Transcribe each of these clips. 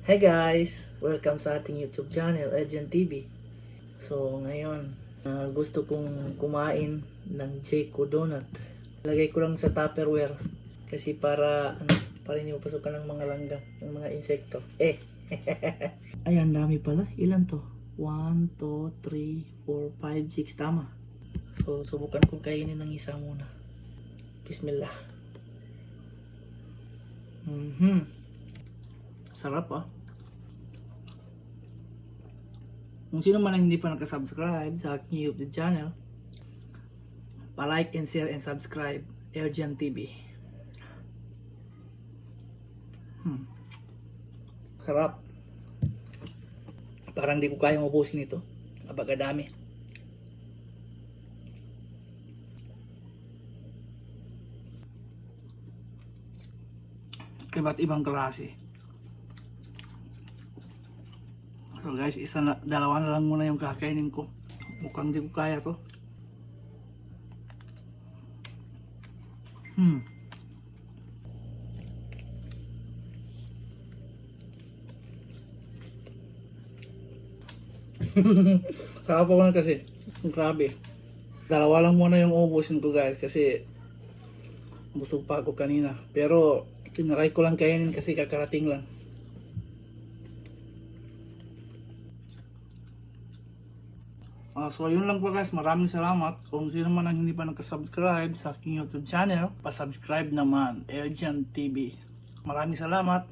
Hey guys! Welcome sa ating YouTube channel, Agent TV. So ngayon, gusto kong kumain ng Jayco Donut. Lagay ko lang sa Tupperware kasi para hindi mapasukan ng mga langgam, ng mga insekto. Ayan, dami pala. Ilan to? 1, 2, 3, 4, 5, 6. Tama. So subukan kong kainin ng isa muna. Bismillah. Sarap ah. Kung sino man ang hindi pa nakasubscribe sa aking YouTube channel, pa-like and share and subscribe Eljan TV. Sarap. Parang di ko kayang ubusin ito. Abagadami. Iba't ibang klase. So guys, dalawa na lang muna yung kakainin ko. Mukhang di ko kaya to. Sarap ako na kasi. Grabe. Dalawa lang muna yung ubusin ko guys kasi busog pa ako kanina. Pero tinry ko lang kainin kasi kakarating lang. So yun lang po guys, maraming salamat. Kung sino man ang hindi pa nakasubscribe sa aking YouTube channel, pa-subscribe naman, Eljan TV. Maraming salamat.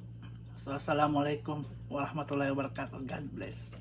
So assalamualaikum warahmatullahi wabarakatuh. God bless.